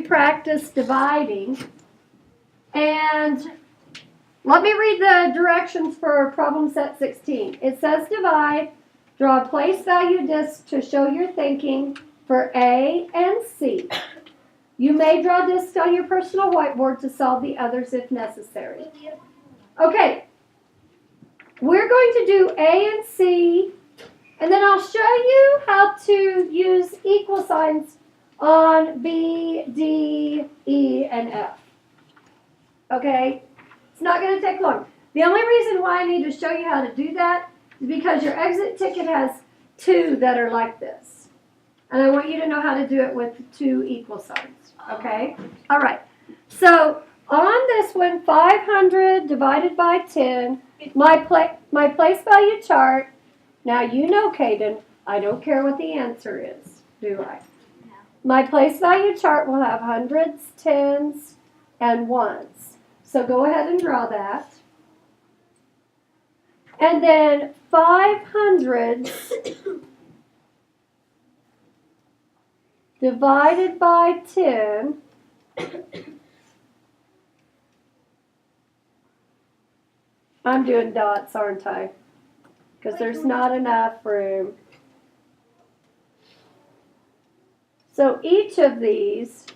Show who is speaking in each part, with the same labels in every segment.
Speaker 1: practice dividing. And let me read the directions for problem set 16. It says divide, draw a place value disk to show your thinking for A and C. You may draw discs on your personal whiteboard to solve the others if necessary. Okay, we're going to do A and C, and then I'll show you how to use equal signs on B, D, E, and F. Okay, it's not going to take long. The only reason why I need to show you how to do that is because your exit ticket has two that are like this. And I want you to know how to do it with two equal signs. Okay? All right. So on this one, 500 divided by 10, my place value chart. Now you know, Caden, I don't care what the answer is, do I? No. My place value chart will have hundreds, tens, and ones. So go ahead and draw that. And then 500 divided by 10 I'm doing dots, aren't I? Because there's not enough room. So each of these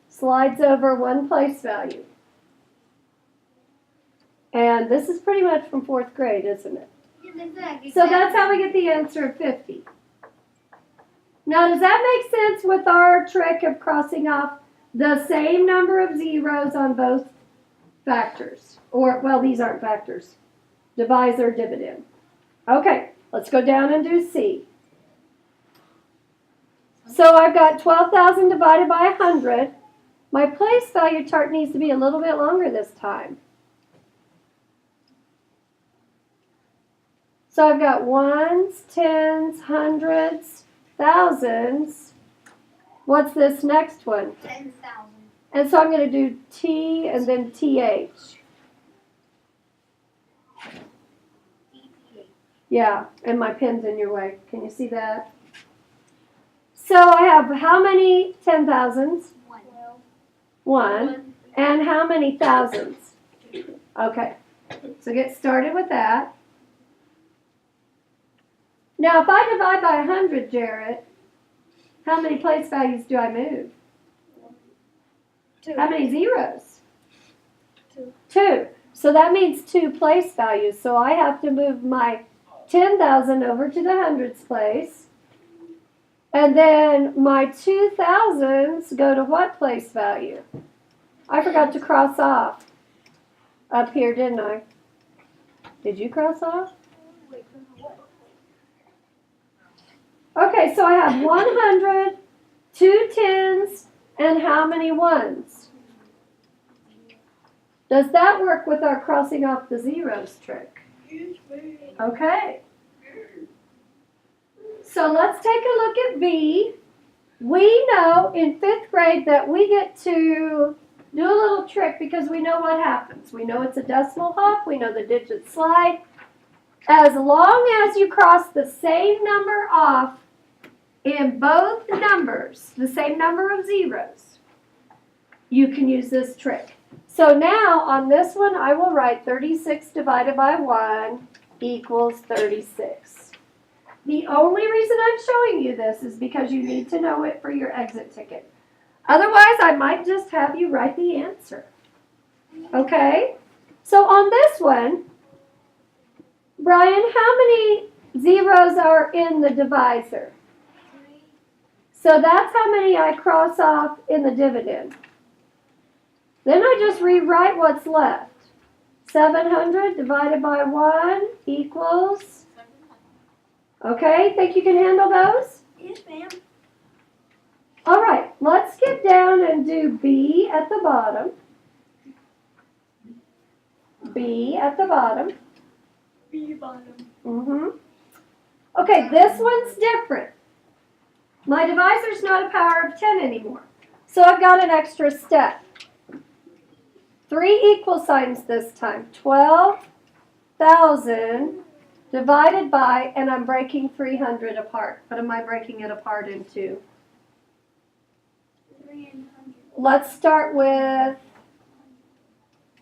Speaker 1: slides over one place value. And this is pretty much from 4th grade, isn't it? So that's how we get the answer of 50. Now, does that make sense with our trick of crossing off the same number of zeros on both factors? Or, well, these aren't factors. Divisor, dividend. Okay, let's go down and do C. So I've got 12,000 divided by 100. My place value chart needs to be a little bit longer this time. So I've got ones, tens, hundreds, thousands. What's this next one?
Speaker 2: 10,000.
Speaker 1: And so I'm going to do T and then TH. Yeah, and my pen's in your way. Can you see that? So I have how many 10,000s? One. And how many thousands? Okay, so get started with that. Now, if I divide by 100, Jarrett, how many place values do I move?
Speaker 2: 2.
Speaker 1: How many zeros?
Speaker 2: 2.
Speaker 1: 2. So that means 2 place values. So I have to move my 10,000 over to the hundreds place. And then my 2,000s go to what place value? I forgot to cross off up here, didn't I? Did you cross off? Okay, so I have 100, 2 tens, and how many ones? Does that work with our crossing off the zeros trick? Okay. So let's take a look at B. We know in 5th grade that we get to do a little trick because we know what happens. We know it's a decimal hop. We know the digits slide. As long as you cross the same number off in both numbers, the same number of zeros, you can use this trick. So now on this one, I will write 36 divided by 1 equals 36. The only reason I'm showing you this is because you need to know it for your exit ticket. Otherwise, I might just have you write the answer. Okay? So on this one, Brian, how many zeros are in the divisor?
Speaker 2: 3.
Speaker 1: So that's how many I cross off in the dividend. Then I just rewrite what's left. 700 divided by 1 equals... Okay, think you can handle those?
Speaker 2: Yes, ma'am.
Speaker 1: All right, let's get down and do B at the bottom. B at the bottom.
Speaker 2: B bottom.
Speaker 1: Okay, this one's different. My divisor's not a power of 10 anymore. So I've got an extra step. 3 equal signs this time. 12,000 divided by, and I'm breaking 300 apart. What am I breaking it apart into?
Speaker 2: 300.
Speaker 1: let's start with,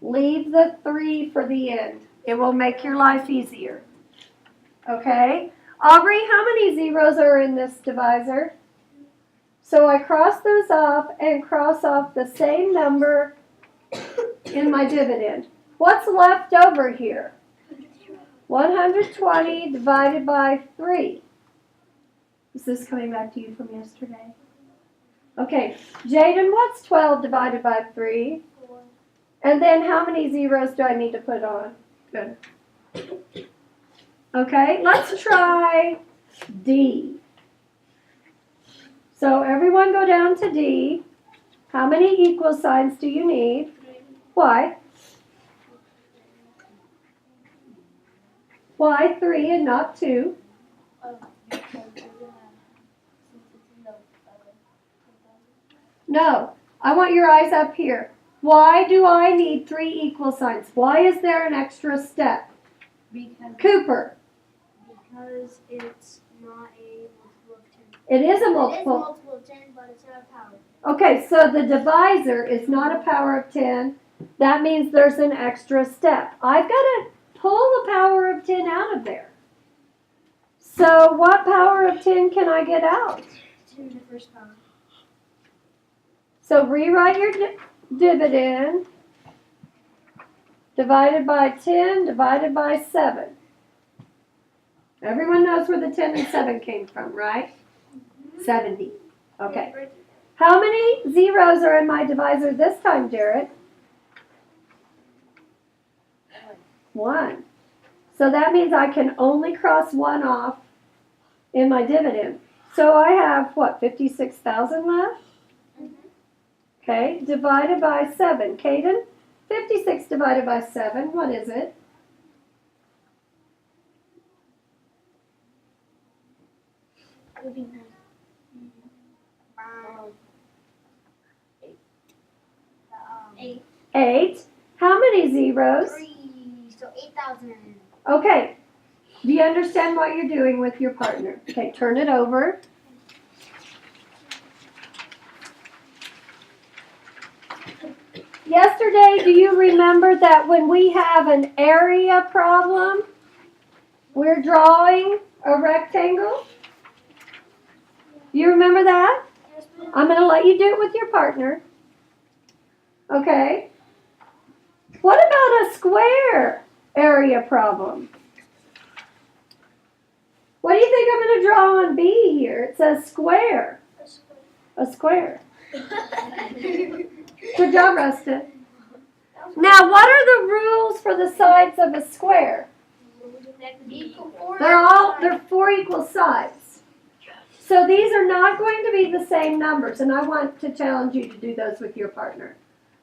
Speaker 1: leave the 3 for the end. It will make your life easier. Okay? Aubrey, how many zeros are in this divisor? So I cross those off and cross off the same number in my dividend. What's left over here? 120 divided by 3. Is this coming back to you from yesterday? Okay, Jaden, what's 12 divided by 3?
Speaker 2: 4.
Speaker 1: And then how many zeros do I need to put on? Good. Okay, let's try D. So everyone go down to D. How many equal signs do you need? Why? Why 3 and not 2? No, I want your eyes up here. Why do I need 3 equal signs? Why is there an extra step?
Speaker 2: Because
Speaker 1: Cooper,
Speaker 2: it's not a multiple of 10.
Speaker 1: it is a
Speaker 2: It is a
Speaker 1: multiple.
Speaker 2: multiple of 10, but it's not a power.
Speaker 1: Okay, so the divisor is not a power of 10. That means there's an extra step. I've got to pull the power of 10 out of there. So what power of 10 can I get out?
Speaker 2: 2 to the first power.
Speaker 1: So rewrite your dividend divided by 10 divided by 7. Everyone knows where the 10 and 7 came from, right? 70. Okay. How many zeros are in my divisor this time, Jared? 1. So that means I can only cross 1 off in my dividend. So I have, what, 56,000 left? Okay, divided by 7. Caden, 56 divided by 7, what is it?
Speaker 2: It would be 9. 8.
Speaker 1: 8. How many zeros?
Speaker 2: 3. So 8,000.
Speaker 1: Okay, do you understand what you're doing with your partner? Okay, turn it over. Yesterday, do you remember that when we have an area problem, we're drawing a rectangle? You remember that?
Speaker 2: Yes, ma'am.
Speaker 1: I'm going to let you do it with your partner. Okay. What about a square area problem? What do you think I'm going to draw on B here? It says square. A square. Good job, Rustin. Now, what are the rules for the sides of a square? They're 4 equal sides. So these are not going to be the same numbers, and I want to challenge you to do those with your partner.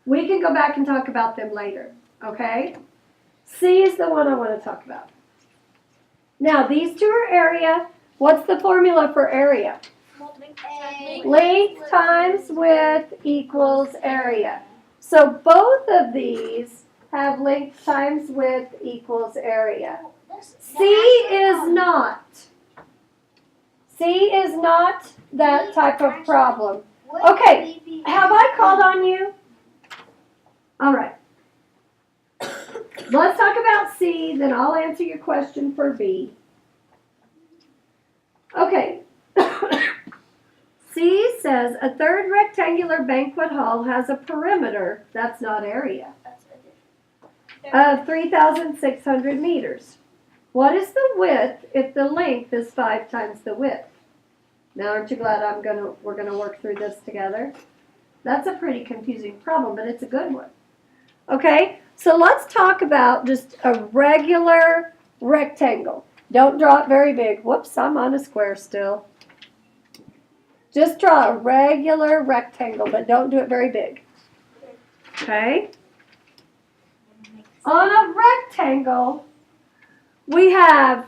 Speaker 1: We can go back and talk about them later, okay? C is the one I want to talk about. Now, these two are area. What's the formula for area? Length times width equals area. So both of these have length times width equals area. C is not. C is not that type of problem. Okay, have I called on you? All right. Let's talk about C, then I'll answer your question for B. Okay. C says a third rectangular banquet hall has a perimeter, that's not area, of 3,600 meters. What is the width if the length is 5 times the width? Now, aren't you glad we're gonna work through this together? That's a pretty confusing problem, but it's a good one. Okay, so let's talk about just a regular rectangle. Don't draw it very big. Whoops, I'm on a square still. Just draw a regular rectangle, but don't do it very big. Okay? On a rectangle, we have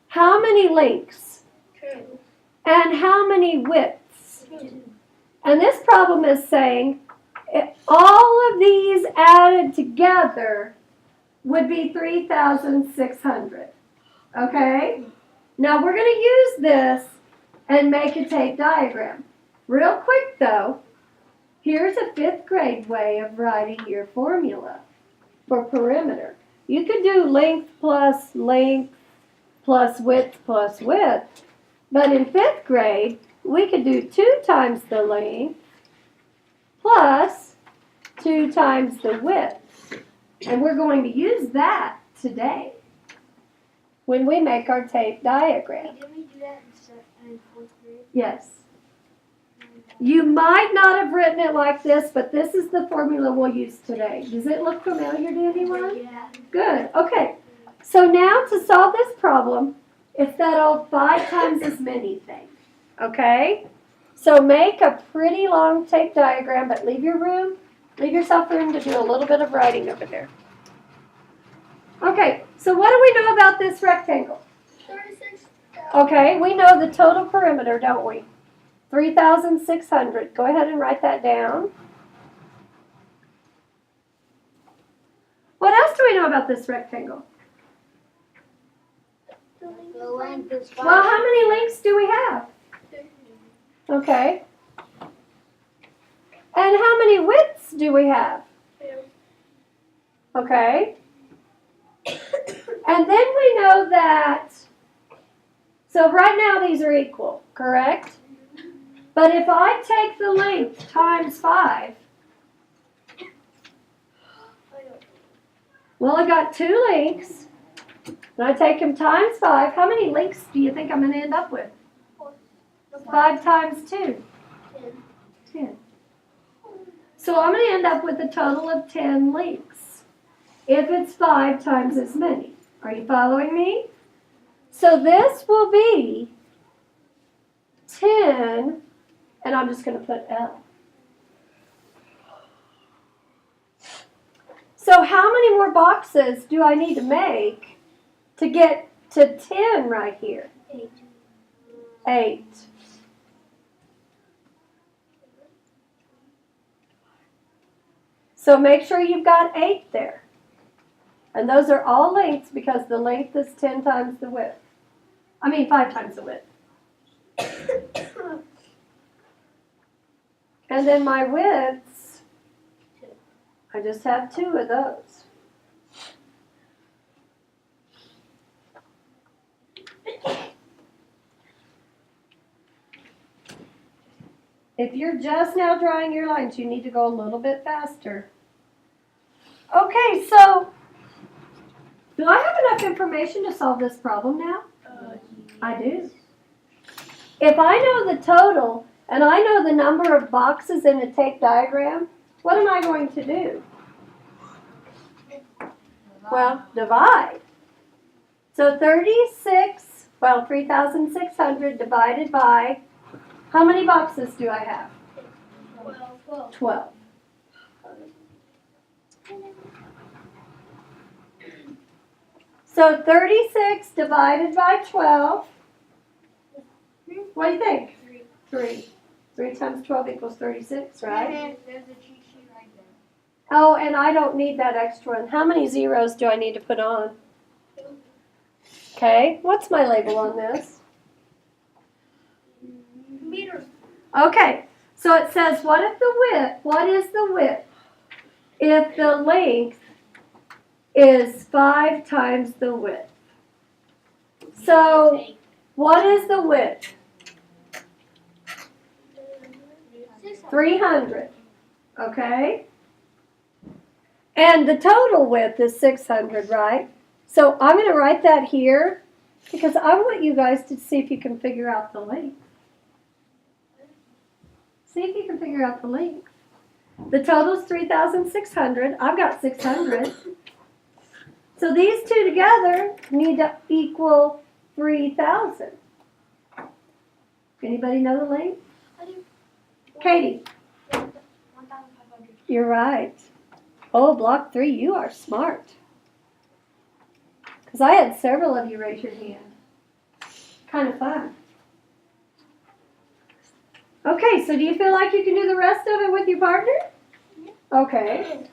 Speaker 1: how many lengths?
Speaker 2: 2.
Speaker 1: And how many widths?
Speaker 2: 2.
Speaker 1: And this problem is saying all of these added together would be 3,600. Okay? Now we're going to use this and make a tape diagram. Real quick though, Here's a 5th grade way of writing your formula for perimeter. You could do length plus width, but in 5th grade, we could do 2 times the length plus 2 times the width. And we're going to use that today when we make our tape diagram.
Speaker 2: Didn't we do that in 4th grade?
Speaker 1: Yes. You might not have written it like this, but this is the formula we'll use today. Does it look familiar to anyone?
Speaker 2: Yeah.
Speaker 1: Good. Okay. So now to solve this problem, it's that old 5 times as many thing. Okay? So make a pretty long tape diagram, but leave yourself room to do a little bit of writing over there. Okay, so what do we know about this rectangle?
Speaker 2: 36.
Speaker 1: Okay, we know the total perimeter, don't we? 3,600. Go ahead and write that down. What else do we know about this rectangle?
Speaker 2: The length is 5.
Speaker 1: Well, how many lengths do we have? Okay. And how many widths do we have?
Speaker 2: 2.
Speaker 1: Okay. And then we know that, so right now these are equal, correct? But if I take the length times 5, well, I got 2 lengths, and I take them times 5. How many lengths do you think I'm going to end up with? 5 times 2. 10. So I'm going to end up with a total of 10 lengths if it's 5 times as many. Are you following me? So this will be 10, and I'm just going to put L. So how many more boxes do I need to make to get to 10 right here?
Speaker 2: 8.
Speaker 1: 8. So make sure you've got 8 there. And those are all lengths because the length is 10 times the width. 5 times the width. And then my widths, I just have 2 of those. If you're just now drawing your lines, you need to go a little bit faster. Okay, so do I have enough information to solve this problem now? I do. If I know the total and I know the number of boxes in a tape diagram, what am I going to do? Well, divide. So 3,600 divided by, how many boxes do I have? 12. So 36 divided by 12, what do you think? 3. 3 times 12 equals 36, right?
Speaker 2: There's a cheat sheet right there.
Speaker 1: Oh, and I don't need that extra one. How many zeros do I need to put on? Okay, what's my label on this?
Speaker 2: Meters.
Speaker 1: Okay, so it says what is the width if the length is 5 times the width? So what is the width? 300, okay? And the total width is 600, right? So I'm going to write that here because I want you guys to see if you can figure out the length. See if you can figure out the length. The total is 3,600. I've got 600. So these two together need to equal 3,000. Anybody know the length?
Speaker 2: I do.
Speaker 1: Katie.
Speaker 2: 1,500.
Speaker 1: You're right. Oh, block 3, you are smart. Because I had several of you raise your hand. Kind of fun. Okay, so do you feel like you can do the rest of it with your partner?
Speaker 2: Yeah.
Speaker 1: Okay.